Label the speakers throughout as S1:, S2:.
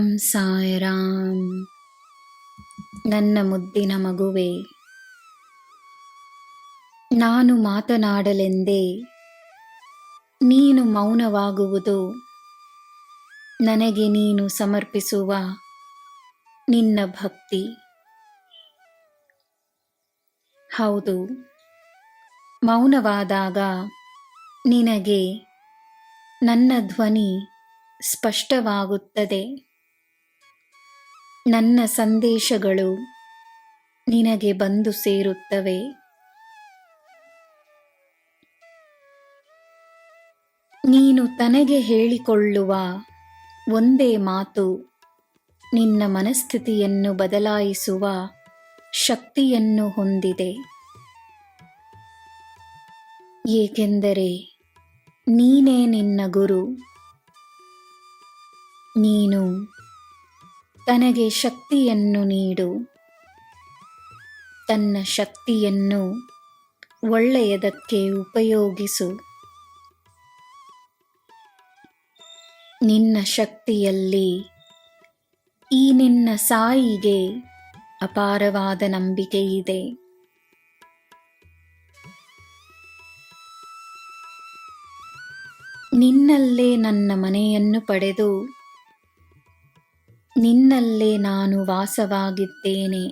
S1: ಓಂ ಸಾಯಿರಾಮ್. ನನ್ನ ಮುದ್ದಿನ ಮಗುವೆ, ನಾನು ಮಾತನಾಡಲೆಂದೇ ನೀನು ಮೌನವಾಗುವುದು ನನಗೆ ನೀನು ಸಮರ್ಪಿಸುವ ನಿನ್ನ ಭಕ್ತಿ. ಹೌದು, ಮೌನವಾದಾಗ ನಿನಗೆ ನನ್ನ ಧ್ವನಿ ಸ್ಪಷ್ಟವಾಗುತ್ತದೆ. ನನ್ನ ಸಂದೇಶಗಳು ನಿನಗೆ ಬಂದು ಸೇರುತ್ತವೆ. ನೀನು ತನಗೆ ಹೇಳಿಕೊಳ್ಳುವ ಒಂದೇ ಮಾತು ನಿನ್ನ ಮನಸ್ಥಿತಿಯನ್ನು ಬದಲಾಯಿಸುವ ಶಕ್ತಿಯನ್ನು ಹೊಂದಿದೆ. ಏಕೆಂದರೆ ನೀನೇ ನಿನ್ನ ಗುರು. ನೀನು ತನಗೆ ಶಕ್ತಿಯನ್ನು ನೀಡು. ತನ್ನ ಶಕ್ತಿಯನ್ನು ಒಳ್ಳೆಯದಕ್ಕೆ ಉಪಯೋಗಿಸು. ನಿನ್ನ ಶಕ್ತಿಯಲ್ಲಿ ಈ ನಿನ್ನ ಸಾಯಿಗೆ ಅಪಾರವಾದ ನಂಬಿಕೆ ಇದೆ. ನಿನ್ನಲ್ಲೇ ನನ್ನ ಮನೆಯನ್ನು ಪಡೆದು ನಿನ್ನಲ್ಲೇ ನಾನು ವಾಸವಾಗಿದ್ದೇನೆ.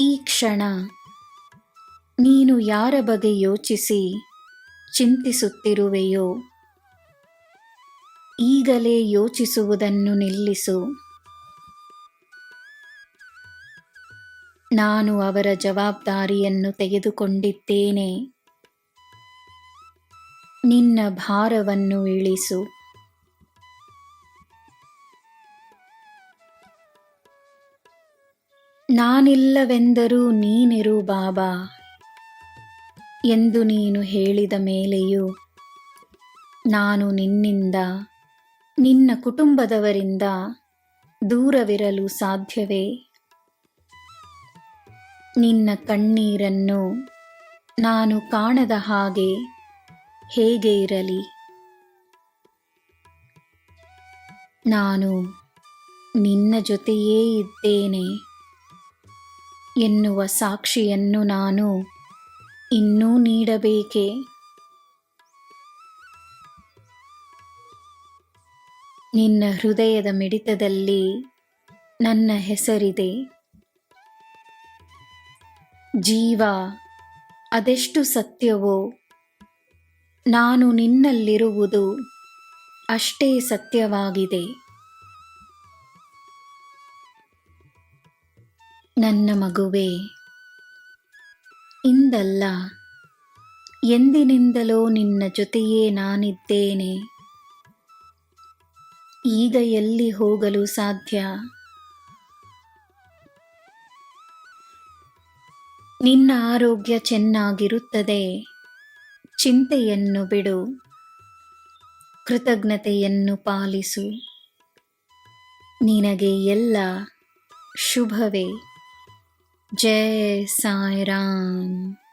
S1: ಈ ಕ್ಷಣ ನೀನು ಯಾರ ಬಗ್ಗೆ ಯೋಚಿಸಿ ಚಿಂತಿಸುತ್ತಿರುವೆಯೋ, ಈಗಲೇ ಯೋಚಿಸುವುದನ್ನು ನಿಲ್ಲಿಸು. ನಾನು ಅವರ ಜವಾಬ್ದಾರಿಯನ್ನು ತೆಗೆದುಕೊಂಡಿದ್ದೇನೆ. ನಿನ್ನ ಭಾರವನ್ನು ಇಳಿಸು. ನಾನಿಲ್ಲವೆಂದರೂ ನೀನಿರು ಬಾಬಾ ಎಂದು ನೀನು ಹೇಳಿದ ಮೇಲೆಯೂ ನಾನು ನಿನ್ನಿಂದ, ನಿನ್ನ ಕುಟುಂಬದವರಿಂದ ದೂರವಿರಲು ಸಾಧ್ಯವೇ? ನಿನ್ನ ಕಣ್ಣೀರನ್ನು ನಾನು ಕಾಣದ ಹಾಗೆ ಹೇಗೆ ಇರಲಿ? ನಾನು ನಿನ್ನ ಜೊತೆಯೇ ಇದ್ದೇನೆ ಎನ್ನುವ ಸಾಕ್ಷಿಯನ್ನು ನಾನು ಇನ್ನೂ ನೀಡಬೇಕೇ? ನಿನ್ನ ಹೃದಯದ ಮಿಡಿತದಲ್ಲಿ ನನ್ನ ಹೆಸರಿದೆ. ಜೀವ ಅದೆಷ್ಟು ಸತ್ಯವೋ, ನಾನು ನಿನ್ನಲ್ಲಿರುವುದು ಅಷ್ಟೇ ಸತ್ಯವಾಗಿದೆ. ನನ್ನ ಮಗುವೇ, ಇಂದಲ್ಲ ಎಂದಿನಿಂದಲೋ ನಿನ್ನ ಜೊತೆಯೇ ನಾನಿದ್ದೇನೆ. ಈಗ ಎಲ್ಲಿ ಹೋಗಲು ಸಾಧ್ಯ? ನಿನ್ನ ಆರೋಗ್ಯ ಚೆನ್ನಾಗಿರುತ್ತದೆ. ಚಿಂತೆಯನ್ನು ಬಿಡು. ಕೃತಜ್ಞತೆಯನ್ನು ಪಾಲಿಸು. ನಿನಗೆ ಎಲ್ಲ ಶುಭವೇ. ಜೈ ಸಾಯಿರಾಮ್.